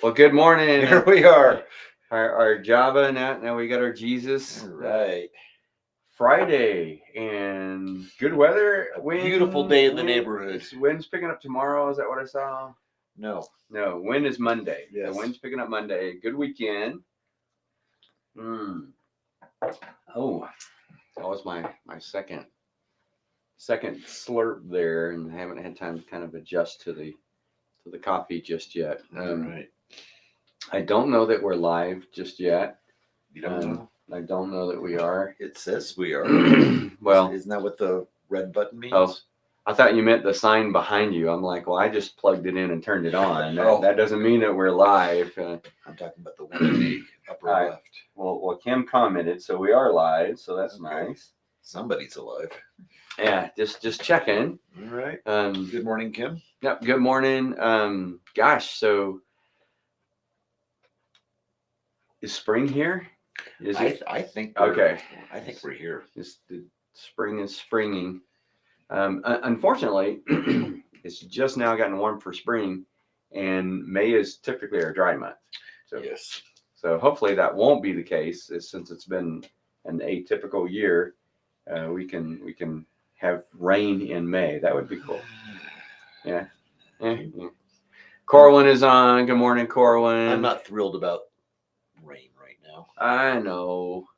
Well, good morning. Here we are. Our Java, now we got our Jesus. All right. Friday and good weather. Beautiful day in the neighborhood. Wind's picking up tomorrow. Is that what I saw? No, wind is Monday. Yes. The wind's picking up Monday. Good weekend. Oh, that was my second slurp there, and I haven't had time to kind of adjust to the coffee just yet. All right. I don't know that we're live just yet. You don't know? I don't know that we are. It says we are. Well, isn't that what the red button means? Oh, I thought you meant the sign behind you. I'm like, well, I just plugged it in and turned it on. That doesn't mean that we're live. I'm talking about the one in the upper left. Well, Kim commented, so we are live. So that's nice. Somebody's alive. Yeah, just checking. All right. Good morning, Kim. Yep. Good morning. Gosh, so is spring here? Is it? I think. Okay. I think we're here. The spring is springing. Unfortunately, it's just now gotten warm for spring, and May is typically our dry month. So, yes. So hopefully that won't be the case, since it's been an atypical year. We can have rain in May. That would be cool. Yeah. Corwin is on. Good morning, Corwin. I'm not thrilled about rain right now. I know.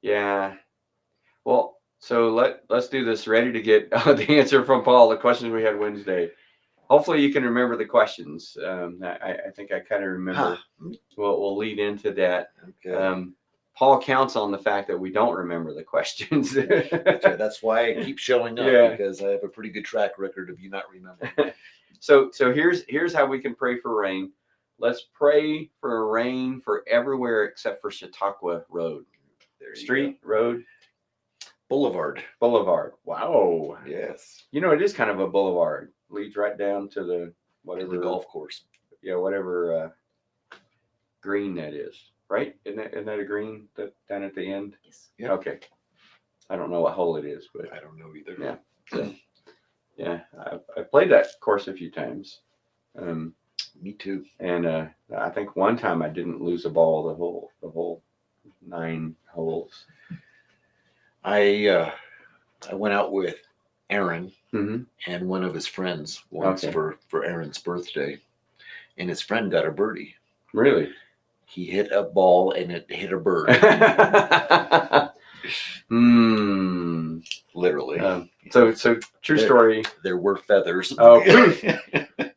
Yeah. Well, so let's do this. Ready to get the answer from Paul, the questions we had Wednesday. Hopefully you can remember the questions. I think I kind of remember. We'll lead into that. Okay. Paul counts on the fact that we don't remember the questions. That's why I keep showing up, because I have a pretty good track record of you not remembering. So here's how we can pray for rain. Let's pray for rain for everywhere except for Chautauqua Road. Street, road, Boulevard. Wow. Yes. It is kind of a boulevard. Leads right down to the whatever golf course. Yeah, whatever green that is. Right? Isn't that a green down at the end? Yes. Yeah. Okay. I don't know what hole it is, but I don't know either. Yeah. So, yeah, I played that course a few times. Me too. And I think one time I didn't lose a ball the whole 9 holes. I went out with Aaron Mm-hmm. and one of his friends once for Aaron's birthday, and his friend got a birdie. Really? He hit a ball and it hit a bird. Literally. So true story. There were feathers. Oh.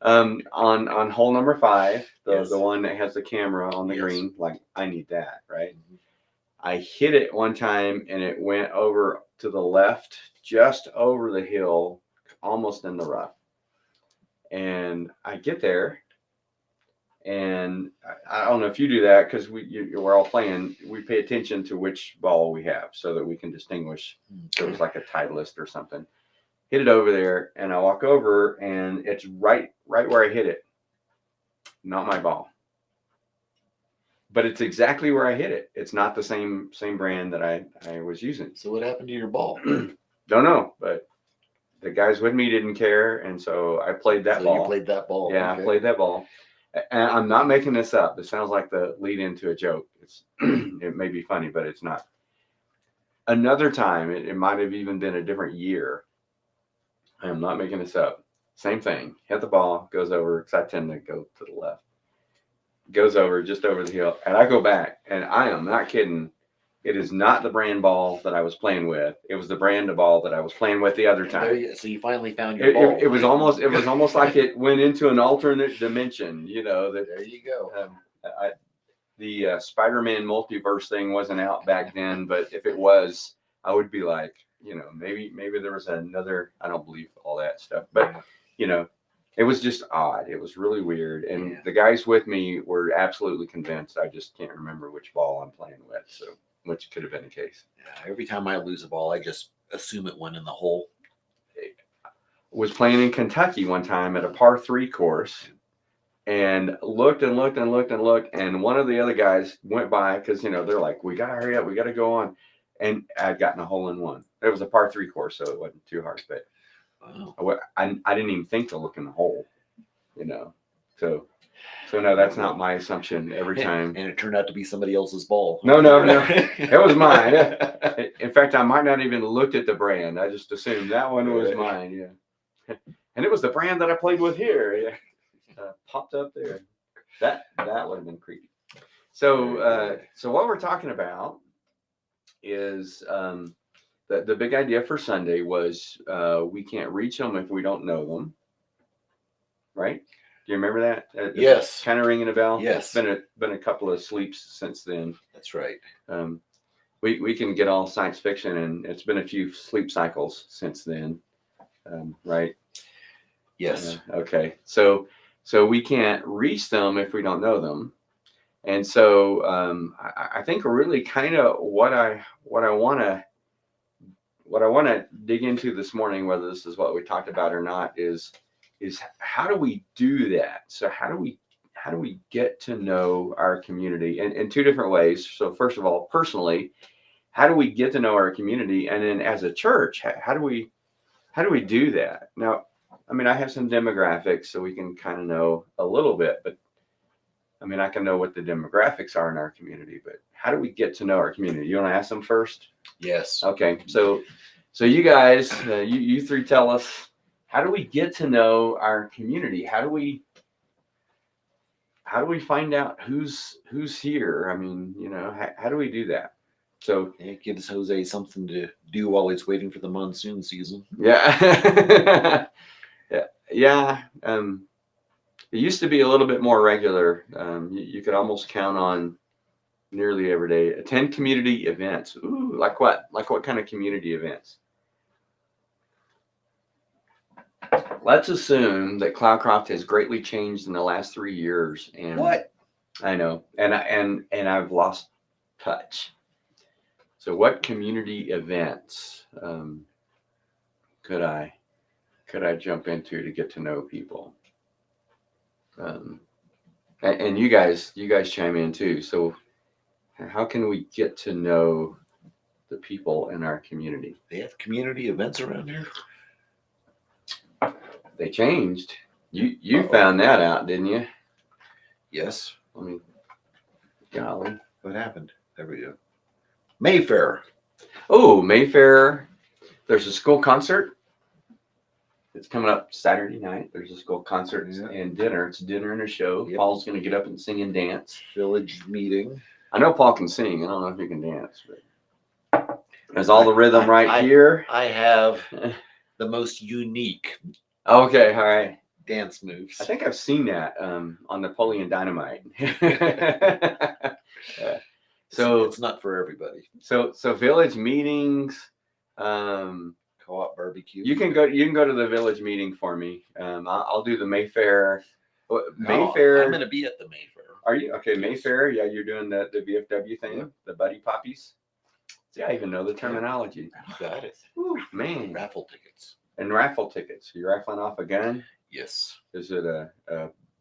On hole number 5, Yes. the one that has the camera on the Yes. green, like I need that, right? I hit it one time and it went over to the left, just over the hill, almost in the rough. And I get there, and I don't know if you do that, because we're all playing. We pay attention to which ball we have so that we can distinguish. So it's like a Titleist or something. Hit it over there, and I walk over, and it's right where I hit it. Not my ball, but it's exactly where I hit it. It's not the same brand that I was using. So what happened to your ball? Don't know, but the guys with me didn't care, and so I played that ball. You played that ball. Yeah, okay. I played that ball. And I'm not making this up. This sounds like the lead into a joke. It may be funny, but it's not. Another time, it might have even been a different year. I am not making this up. Same thing. Hit the ball, goes over, because I tend to go to the left. Goes over, just over the hill. And I go back, and I am not kidding. It is not the brand ball that I was playing with. It was the brand of ball that I was playing with the other time. So you finally found your ball. It was almost like it went into an alternate dimension. There you go. The Spider-Man multiverse thing wasn't out back then, but if it was, I would be like, maybe there was another. I don't believe all that stuff, but it was just odd. It was really weird, and the guys with me were absolutely convinced. I just can't remember which ball I'm playing with, so which could have been the case. Yeah, every time I lose a ball, I just assume it went in the hole. Was playing in Kentucky one time at a par 3 course, and looked, and one of the other guys went by, because they're like, we gotta hurry up, we gotta go on, and I'd gotten a hole in one. It was a par 3 course, so it wasn't too hard, but I didn't even think to look in the hole, so So no, that's not my assumption every time. And it turned out to be somebody else's ball. No. It was mine. In fact, I might not even looked at the brand. I just assumed that one was mine. Yeah. And it was the brand that I played with here. Yeah. Popped up there. That would have been creepy. So what we're talking about is the big idea for Sunday was we can't reach them if we don't know them. Right? Do you remember that? Yes. Kind of ringing a bell? Yes. It's been a couple of sleeps since then. That's right. We can get all science fiction, and it's been a few sleep cycles since then. Right? Yes. Okay. So we can't reach them if we don't know them. And so I think really kind of what I want to dig into this morning, whether this is what we talked about or not, is how do we do that? So how do we get to know our community in two different ways? So first of all, personally, how do we get to know our community? And then as a church, how do we do that? Now, I mean, I have some demographics so we can kind of know a little bit, but I mean, I can know what the demographics are in our community, but how do we get to know our community? You want to ask them first? Yes. Okay. So you guys, you three tell us, how do we get to know our community? How do we find out who's here? I mean, how do we do that? So it gives Jose something to do while he's waiting for the monsoon season. Yeah. Yeah. It used to be a little bit more regular. You could almost count on nearly every day. Attend community events. Ooh, like what? Like what kind of community events? Let's assume that Cloudcroft has greatly changed in the last 3 years. And what? I know, and I've lost touch. So, what community events could I jump into to get to know people? And you guys chime in too. So, how can we get to know the people in our community? They have community events around here. They changed. You found that out, didn't you? Yes. Golly. What happened? There we go. Mayfair. Oh, Mayfair. There's a school concert. It's coming up Saturday night. There's a school concert and dinner. It's dinner and a show. Yep. Paul's going to get up and sing and dance. Village meeting. I know Paul can sing. I don't know if he can dance, but there's all the rhythm here. I have the most unique. Okay, all right. Dance moves. I think I've seen that on Napoleon Dynamite. So it's not for everybody. So village meetings. Co-op barbecue. You can go to the village meeting for me. I'll do the Mayfair. Mayfair. I'm going to be at the Mayfair. Are you? Okay, Mayfair. Yeah, you're doing the VFW thing, the Buddy Poppies. See, I even know the terminology. You got it. Ooh, man. Raffle tickets. And raffle tickets. You're raffling off a gun? Yes. Is it a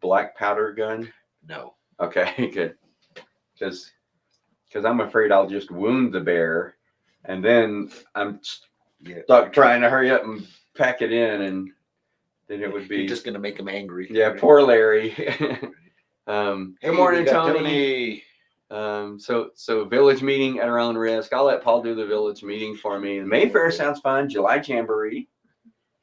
black powder gun? No. Okay, good. Because I'm afraid I'll just wound the bear, and then I'm stuck trying to hurry up and pack it in, and then it would be. You're just going to make him angry. Yeah, poor Larry. Good morning, Tony. So village meeting at our own risk. I'll let Paul do the village meeting for me. The Mayfair sounds fun. July Jamboree.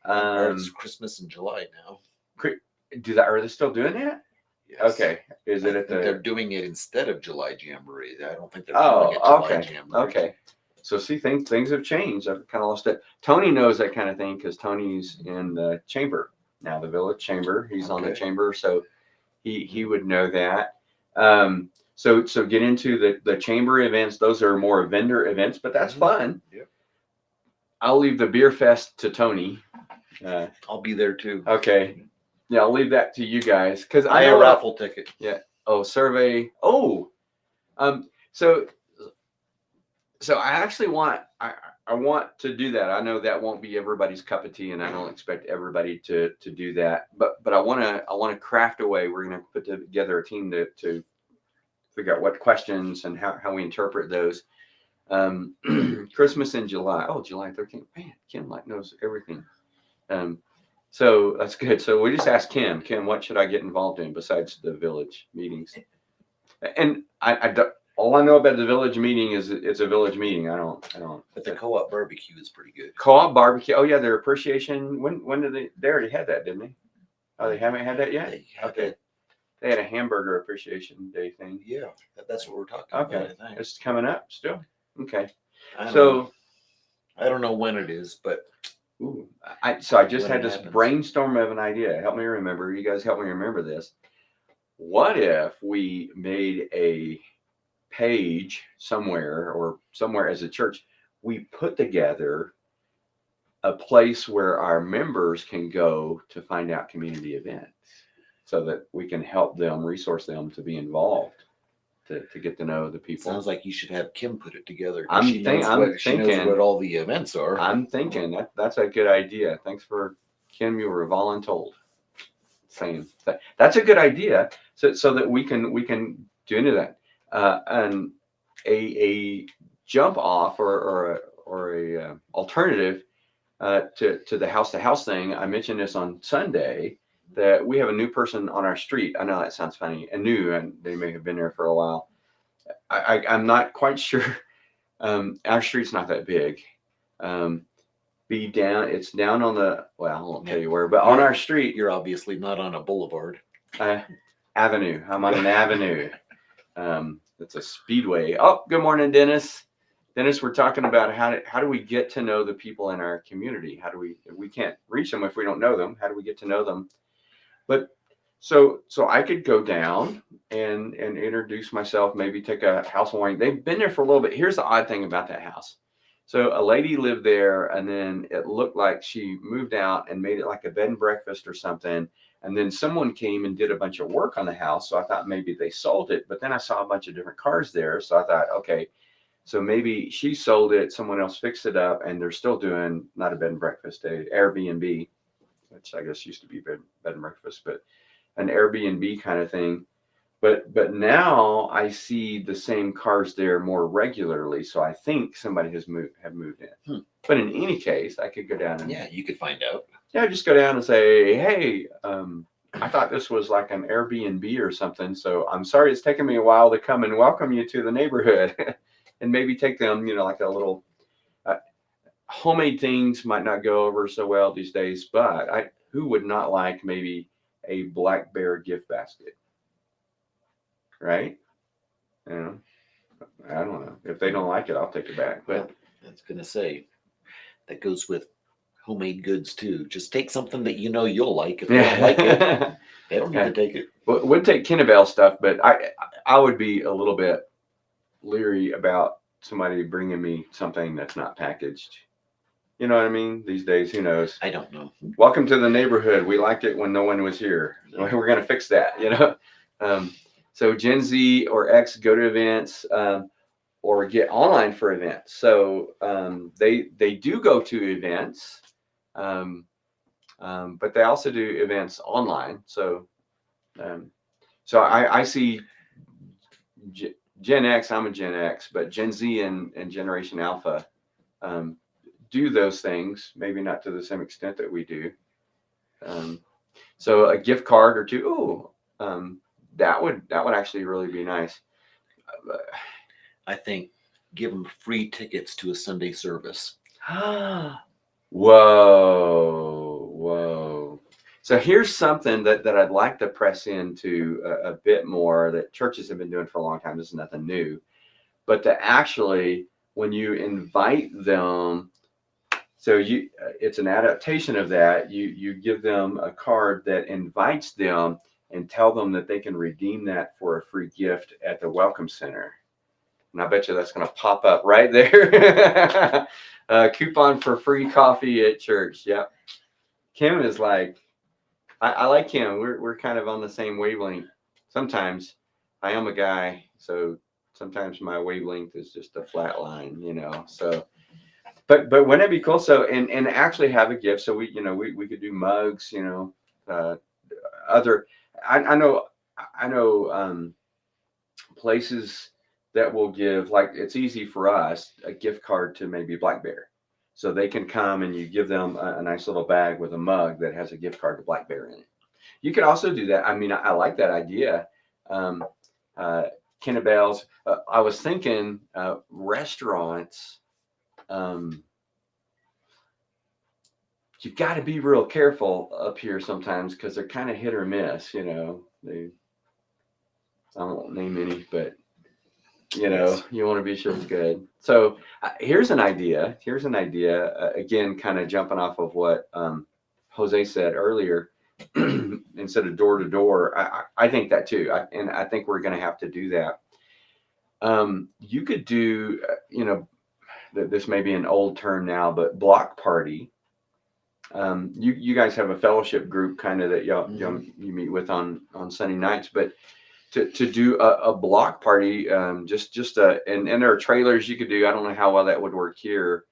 It's Christmas in July now. Are they still doing that? Yes. Okay. Is it at the? They're doing it instead of July Jamboree. I don't think they're calling it July Jamboree. Okay. So see, things have changed. I've kind of lost it. Tony knows that kind of thing because Tony's in the chamber now, the village chamber. He's on the chamber, so he would know that. So get into the chamber events. Those are more vendor events, but that's fun. Yep. I'll leave the beer fest to Tony. I'll be there too. Okay. Yeah, I'll leave that to you guys because I have a raffle ticket. Yeah. Oh, survey. Oh. So I actually want I want to do that. I know that won't be everybody's cup of tea, and I don't expect everybody to do that. But I want to craft a way. We're going to put together a team to figure out what questions and how we interpret those. Christmas in July. Oh, July 13th. Man, Kim knows everything. So that's good. So we just asked Kim, what should I get involved in besides the village meetings? And all I know about the village meeting is it's a village meeting. I don't. But the co-op barbecue is pretty good. Co-op barbecue. Oh yeah, their appreciation. When did they already had that, didn't they? Oh, they haven't had that yet? They had Okay. that- They had a hamburger appreciation day thing. yeah, that's what we're talking Okay. about. I think. It's coming up still. Okay. I don't So know. I don't know when it is, but ooh, I just when had it this happens. brainstorm of an idea. Help me remember. You guys help me remember this. What if we made a page somewhere as a church, we put together a place where our members can go to find out community events so that we can help them, resource them to be involved, to get to know the people. Sounds like you should have Kim put it together. I'm She knows thinking what all the events are. I'm thinking that's a good idea. Thanks for Kim, you were voluntold. Saying that's a good idea, so that we can do into that. And a jump off or a alternative to the house to house thing. I mentioned this on Sunday that we have a new person on our street. I know that sounds funny, and they may have been there for a while. I'm not quite sure. Our street's not that big. It's down on the, well, I won't tell you where, but on our street. You're obviously not on a boulevard. Avenue. I'm on an avenue. It's a speedway. Oh, good morning, Dennis. Dennis, we're talking about how do we get to know the people in our community? How do we can't reach them if we don't know them. How do we get to know them? But so I could go down and introduce myself, maybe take a house of wine. They've been there for a little bit. Here's the odd thing about that house. So a lady lived there, and then it looked like she moved out and made it like a bed and breakfast or something. And then someone came and did a bunch of work on the house. So I thought maybe they sold it, but then I saw a bunch of different cars there. So I thought, okay, so maybe she sold it, someone else fixed it up, and they're still doing not a bed and breakfast, a Airbnb, which I guess used to be bed and breakfast, but an Airbnb kind of thing. But now I see the same cars there more regularly, so I think somebody have moved in. But in any case, I could go down and you could find out. Yeah, just go down and say, hey, I thought this was like an Airbnb or something, so I'm sorry it's taken me a while to come and welcome you to the neighborhood, and maybe take them, like a little homemade things might not go over so well these days, but who would not like maybe a black bear gift basket? Right? I don't know. If they don't like it, I'll take it back. But I was gonna say that goes with homemade goods too. Just take something that you'll like. If they don't like it, they don't need to take it. We'd take Kennebell stuff, but I would be a little bit leery about somebody bringing me something that's not packaged. You know what I mean? These days, who knows? I don't know. Welcome to the neighborhood. We liked it when no one was here. We're going to fix that, So Gen Z or X go to events or get online for events. So they do go to events, but they also do events online. So I see Gen X. I'm a Gen X, but Gen Z and Generation Alpha do those things. Maybe not to the same extent that we do. So a gift card or two. That would actually really be nice. I think give them free tickets to a Sunday service. Whoa. So here's something that I'd like to press into a bit more that churches have been doing for a long time. This is nothing new, but to actually, when you invite them, so it's an adaptation of that. You give them a card that invites them and tell them that they can redeem that for a free gift at the Welcome Center. And I bet you that's going to pop up right there. Coupon for free coffee at church. Yep. Kim is like, I like Kim. We're kind of on the same wavelength. Sometimes I am a guy, so sometimes my wavelength is just a flat line, So, but wouldn't it be cool? So and actually have a gift. So we could do mugs, other. I know places that will give, like, it's easy for us, a gift card to maybe Black Bear. so they can come and you give them a nice little bag with a mug that has a gift card to Black Bear in it. You could also do that. I mean, I like that idea. Um, Kennebells. I was thinking restaurants. You got to be real careful up here sometimes because they're kind of hit or miss. I won't name any, but Yes. you want to be sure it's good. So here's an idea. Again, kind of jumping off of what Jose said earlier. Instead of door to door, I think that too. And I think we're going to have to do that. You could do, this may be an old term now, but block party. You guys have a fellowship group kind of that you meet with on Sunday nights, but to do a block party, and there are trailers you could do. I don't know how well that would work here,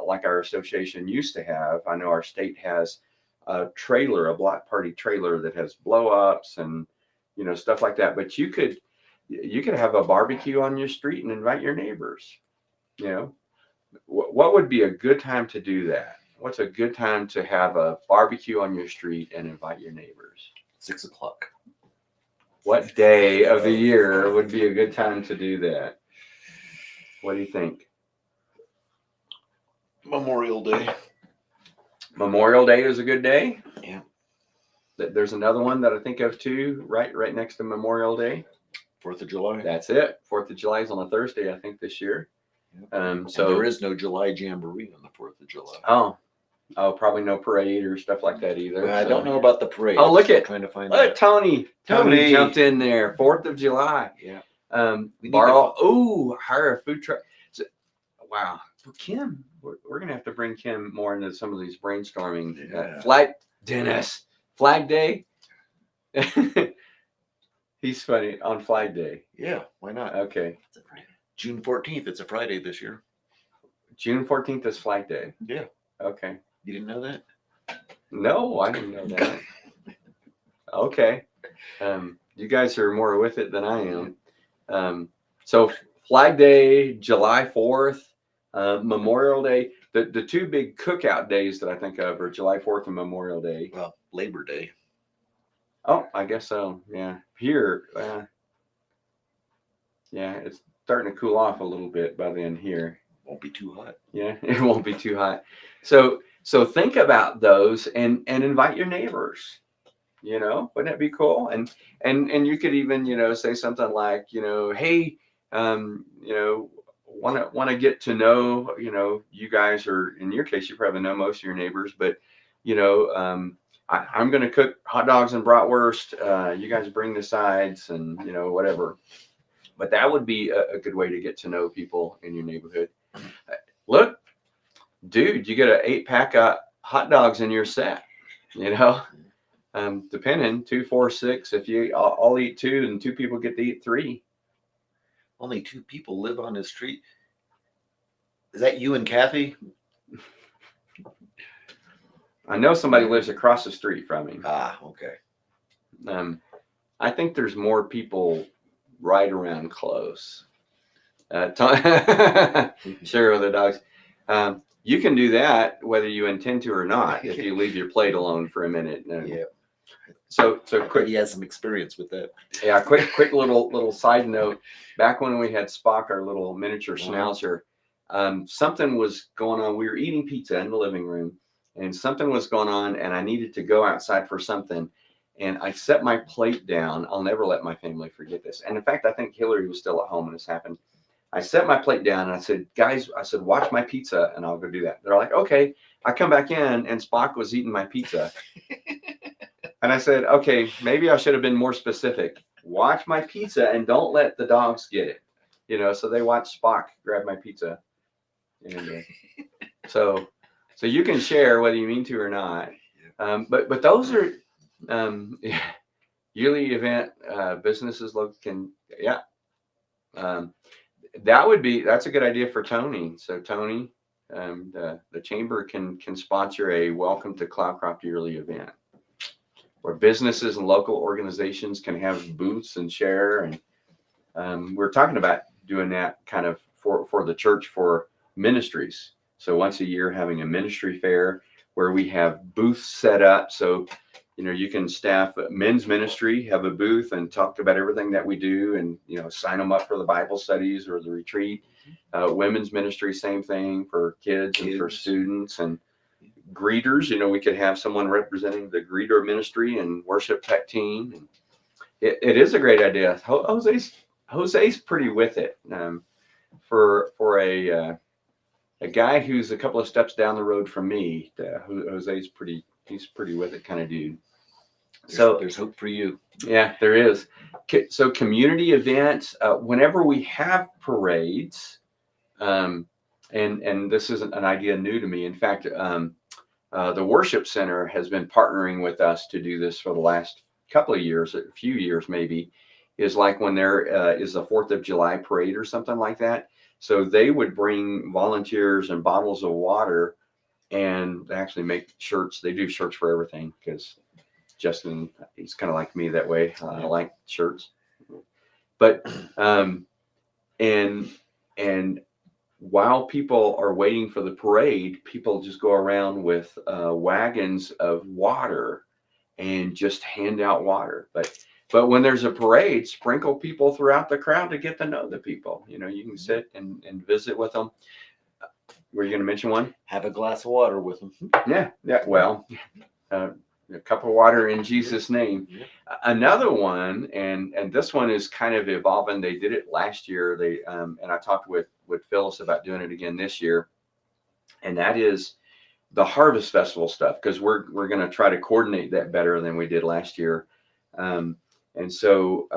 like our association used to have. I know our state has a block party trailer that has blow ups and stuff like that. But you could have a barbecue on your street and invite your neighbors. What would be a good time to do that? What's a good time to have a barbecue on your street and invite your neighbors? 6 o'clock. What day of the year would be a good time to do that? What do you think? Memorial Day. Memorial Day is a good day? Yeah. There's another one that I think of too, right next to Memorial Day. 4th of July. That's it. 4th of July is on a Thursday, I think, this year. Yep. So there is no July Jamboree on the 4th of July. Oh, probably no parade or stuff like that either. Well, I don't know about the parade. Oh, look at trying to find out. Tony jumped in there. 4th of July. Yeah. Hire a food truck. So, wow. For Kim, we're gonna have to bring Kim more into some of these brainstorming. Yeah. Flag Day. He's funny on Flag Day. Yeah, why not? Okay. It's a Friday. June 14th. It's a Friday this year. June 14th is Flag Day. Yeah. Okay. You didn't know that? No, I didn't know that. Okay. You guys are more with it than I am. So Flag Day, July 4th, Memorial Day. The two big cookout days that I think of are July 4th and Memorial Day. Well, Labor Day. Oh, I guess so. Yeah. Here, it's starting to cool off a little bit by then here. Won't be too hot. Yeah, it won't be too hot. So think about those and invite your neighbors. Wouldn't it be cool? And you could even say something like hey, want to get to know you guys, or in your case you probably know most of your neighbors, but I'm going to cook hot dogs and bratwurst. You guys bring the sides and whatever. But that would be a good way to get to know people in your neighborhood. Look, dude, you get an 8-pack of hot dogs in your set. Depending 2, 4, 6. If you all eat 2, and 2 people get to eat 3. Only 2 people live on this street. Is that you and Kathy? I know somebody lives across the street from me. Okay. I think there's more people right around close. Sure, with the dogs. You can do that whether you intend to or not if you leave your plate alone for a minute. Yeah. So quick. He has some experience with that. Yeah, quick little side note. Back when we had Spock, our little miniature schnauzer, something was going on. We were eating pizza in the living room, and something was going on, and I needed to go outside for something. And I set my plate down. I'll never let my family forget this. And in fact, I think Hillary was still at home when this happened. I set my plate down and I said, guys, watch my pizza and I'll go do that. They're like, okay. I come back in and Spock was eating my pizza. And I said, okay, maybe I should have been more specific. Watch my pizza and don't let the dogs get it. So they watched Spock grab my pizza. And so you can share whether you mean to or not. But those are yearly event businesses can that's a good idea for Tony. So Tony, the chamber can sponsor a welcome to Cloudcroft yearly event where businesses and local organizations can have booths and share. And we're talking about doing that kind of for the church, for ministries. So once a year, having a ministry fair where we have booths set up. So, you can staff men's ministry, have a booth and talk about everything that we do, and, sign them up for the Bible studies or the retreat. Women's ministry, same thing for kids and for students, and greeters. We could have someone representing the greeter ministry and worship tech team. And it is a great idea. Jose's pretty with it. For a guy who's a couple of steps down the road from me, Jose's he's pretty with it kind of dude. There's hope for you. Yeah, there is. So community events, whenever we have parades, and this isn't an idea new to me. In fact, the worship center has been partnering with us to do this for the last couple of years, a few years maybe, is like when there is a 4th of July parade or something like that. So they would bring volunteers and bottles of water, and they actually make shirts. They do shirts for everything because Justin, he's kind of like me that way. I like shirts. But and while people are waiting for the parade, people just go around with wagons of water and just hand out water. But when there's a parade, sprinkle people throughout the crowd to get to know the people. You can sit and visit with them. Were you going to mention one? Have a glass of water with them. Yeah. Well, a cup of water in Jesus' name. Yeah. Another one, and this one is kind of evolving. They did it last year. And I talked with Phyllis about doing it again this year. And that is the Harvest Festival stuff, because we're going to try to coordinate that better than we did last year. And so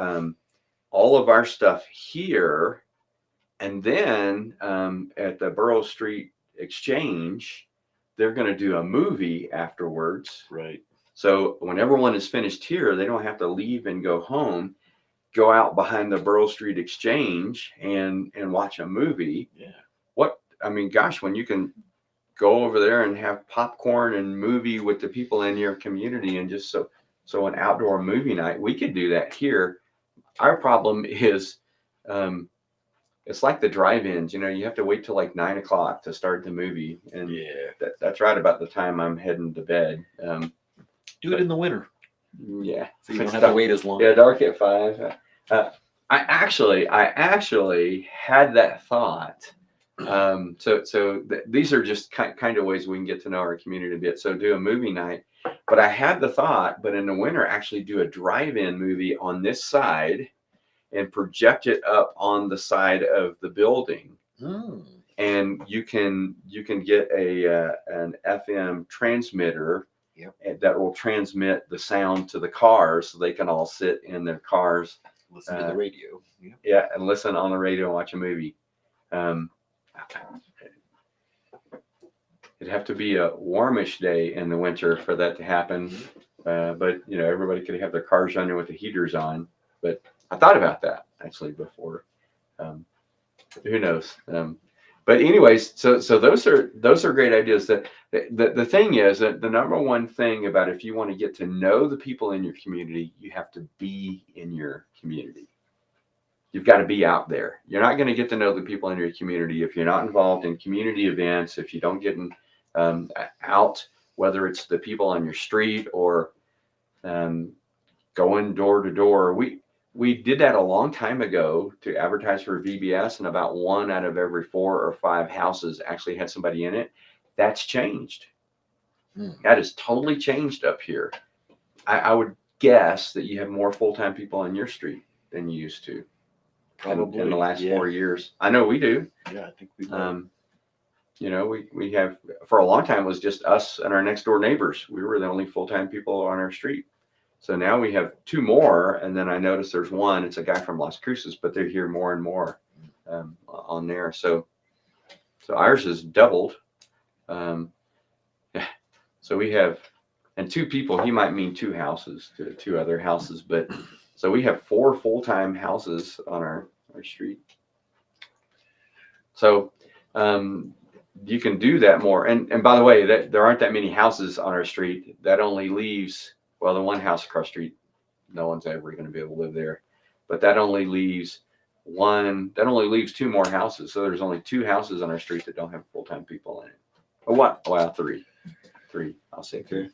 all of our stuff here, and then at the Borough Street Exchange, they're going to do a movie afterwards. Right. So when everyone is finished here, they don't have to leave and go home. Go out behind the Borough Street Exchange and watch a movie. Yeah. Gosh, when you can go over there and have popcorn and movie with the people in your community, and just so an outdoor movie night, we could do that here. Our problem is it's like the drive-ins. You have to wait till like 9 o'clock to start the movie, and that's right about the time I'm heading to bed. Do it in the winter. Yeah, so you don't have to wait as long. Yeah, dark at 5. I actually had that thought. These are just kind of ways we can get to know our community a bit. So do a movie night, but I had the thought, but in the winter, actually do a drive-in movie on this side and project it up on the side of the building. And you can get an FM transmitter. Yep. That will transmit the sound to the cars, so they can all sit in their cars, listen to the radio. Yep. Yeah, and listen on the radio and watch a movie. It'd have to be a warmish day in the winter for that to happen. But everybody could have their cars running with the heaters on. But I thought about that actually before. Who knows? But anyways, so those are great ideas. That the thing is that the number one thing about, if you want to get to know the people in your community, you have to be in your community. You've got to be out there. You're not going to get to know the people in your community if you're not involved in community events, if you don't get out, whether it's the people on your street or going door to door. We did that a long time ago to advertise for VBS, and about 1 out of every 4 or 5 houses actually had somebody in it. That's changed. That is totally changed up here. I would guess that you have more full-time people on your street than you used to. Probably in the last 4 years. I know we do. Yeah, I think we do. We have, for a long time, it was just us and our next door neighbors. We were the only full-time people on our street. So now we have 2 more, and then I noticed there's one. It's a guy from Las Cruces, but they're here more and more on there. So ours is doubled. So we have, and 2 people. He might mean 2 houses, 2 other houses, but so we have 4 full-time houses on our street. So you can do that more. And by the way, there aren't that many houses on our street. That only leaves, well, the one house across the street, no one's ever going to be able to live there. But that only leaves that only leaves 2 more houses. So there's only 2 houses on our street that don't have full-time people in it. Oh, what? Wow, 3. I'll say 3.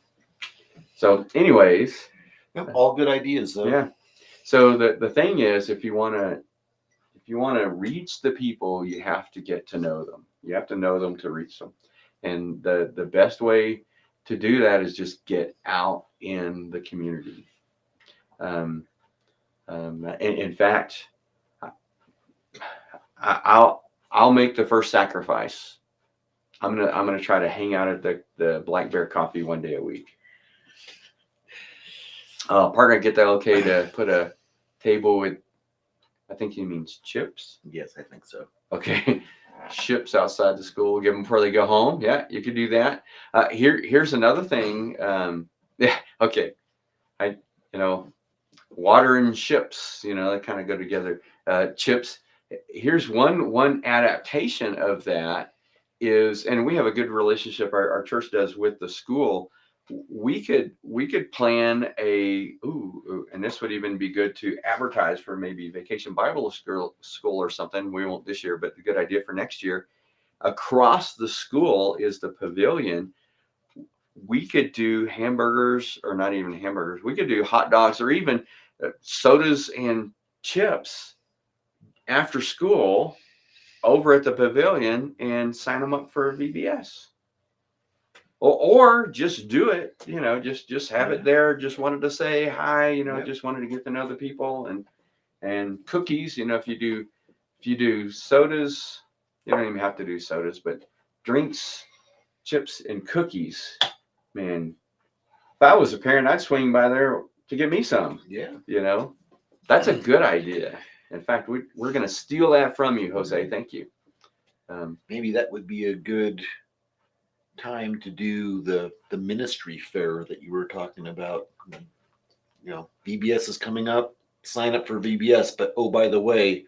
So anyways, Yep, all good ideas though. yeah. So the thing is, if you want to reach the people, you have to get to know them. You have to know them to reach them. And the best way to do that is just get out in the community. In fact, I'll make the first sacrifice. I'm gonna try to hang out at the Black Bear Coffee one day a week. Partner, get the okay to put a table with, I think he means chips. Yes, I think so. Okay, chips outside the school. Give them before they go home. Yeah, you could do that. Here's another thing. Yeah, okay. You know, water and chips. You know, they kind of go together. Chips. Here's one adaptation of that is, and we have a good relationship. Our church does with the school. We could plan and this would even be good to advertise for maybe Vacation Bible School or something. We won't this year, but a good idea for next year. Across the school is the pavilion. We could do hamburgers, or not even hamburgers. We could do hot dogs, or even sodas and chips after school over at the pavilion, and sign them up for VBS. Or just do it, just have it there. Just wanted to say hi, Yep. just wanted to get to know the people, and cookies. If you do sodas, you don't even have to do sodas, but drinks, chips, and cookies. Man, if I was a parent, I'd swing by there to get me some. Yeah. That's a good idea. In fact, we're going to steal that from you, Jose. Thank you. Maybe that would be a good time to do the ministry fair that you were talking about. VBS is coming up. Sign up for VBS, but oh, by the way,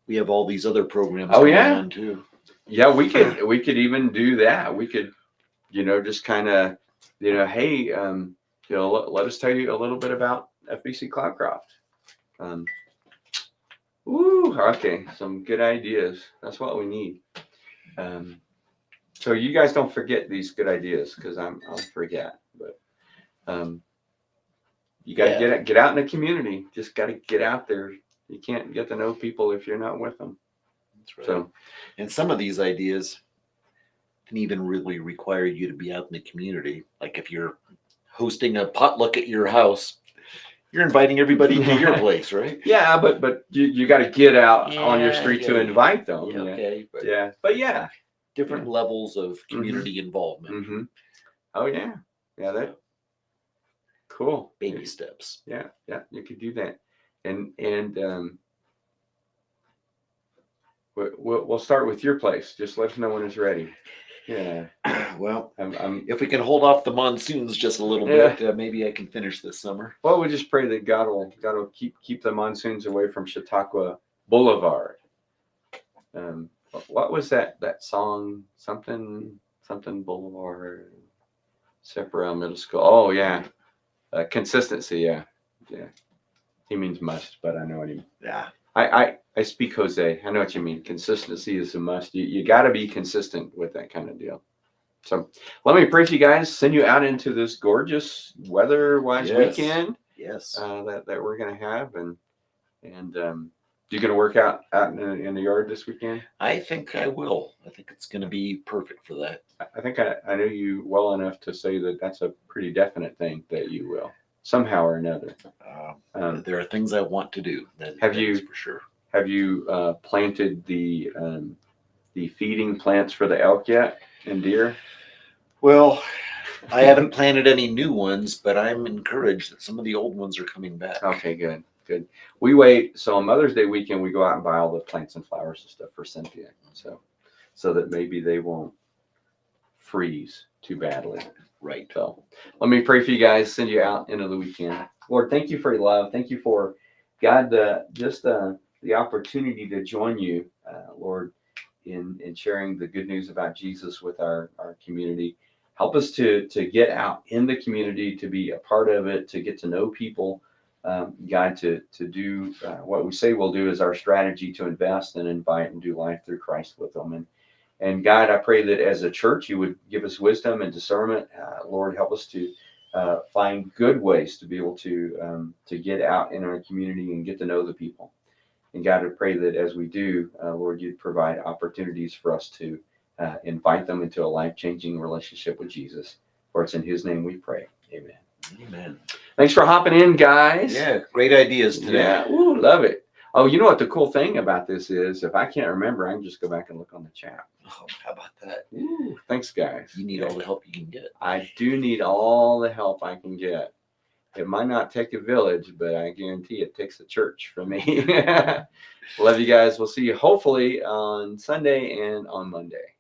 we have all these other programs going on too. Yeah, we could even do that. We could, just kind of, hey, let us tell you a little bit about FBC Cloudcroft. Okay, some good ideas. That's what we need. So you guys don't forget these good ideas, because I'll forget. But you got to get out in the community. Just got to get out there. You can't get to know people if you're not with them. That's right. So, and some of these ideas can even really require you to be out in the community. Like if you're hosting a potluck at your house, you're inviting everybody to your place, right? Yeah, but you got to get out on your street to invite them. Yeah, okay. But yeah. Different levels of community involvement. Mm-hmm. Oh yeah, that cool. Baby steps. Yeah, you could do that, and we'll start with your place. Just let us know when it's ready. Yeah. Well, if we can hold off the monsoons just a little bit, maybe I can finish this summer. Well, we just pray that God will keep the monsoons away from Chautauqua Boulevard. What was that song? Something Boulevard, Separate Middle School. Oh yeah, consistency. Yeah. He means must, but I know what he means. Yeah. I speak Jose. I know what you mean. Consistency is a must. You got to be consistent with that kind of deal. So let me pray for you guys. Send you out into this gorgeous weather-wise weekend. Yes. That we're gonna have, and you gonna work out in the yard this weekend? I think I will. I think it's gonna be perfect for that. I think I know you well enough to say that that's a pretty definite thing that you will somehow or another. There are things I want to do. Have you for sure? Have you planted the feeding plants for the elk yet and deer? Well, I haven't planted any new ones, but I'm encouraged that some of the old ones are coming back. Okay, good. We wait. So on Mother's Day weekend, we go out and buy all the plants and flowers and stuff for Cynthia. So that maybe they won't freeze too badly. Right. So let me pray for you guys, send you out into the weekend. Lord, thank you for your love. Thank you for, God, the opportunity to join you, Lord, in sharing the good news about Jesus with our community. Help us to get out in the community, to be a part of it, to get to know people, God to do what we say we'll do is our strategy to invest and invite and do life through Christ with them. And God, I pray that as a church, you would give us wisdom and discernment. Lord, help us to find good ways to be able to get out in our community and get to know the people. And God, I pray that as we do, Lord, you'd provide opportunities for us to invite them into a life-changing relationship with Jesus. For it's in his name we pray. Amen. Amen. Thanks for hopping in, guys. Yeah, great ideas today. Yeah, ooh, love it. Oh, you know what the cool thing about this is? If I can't remember, I can just go back and look on the chat. Oh, how about that? Ooh, thanks, guys. You need all the help you can get. I do need all the help I can get. It might not take a village, but I guarantee it takes a church for me. Love you guys. We'll see you hopefully on Sunday and on Monday.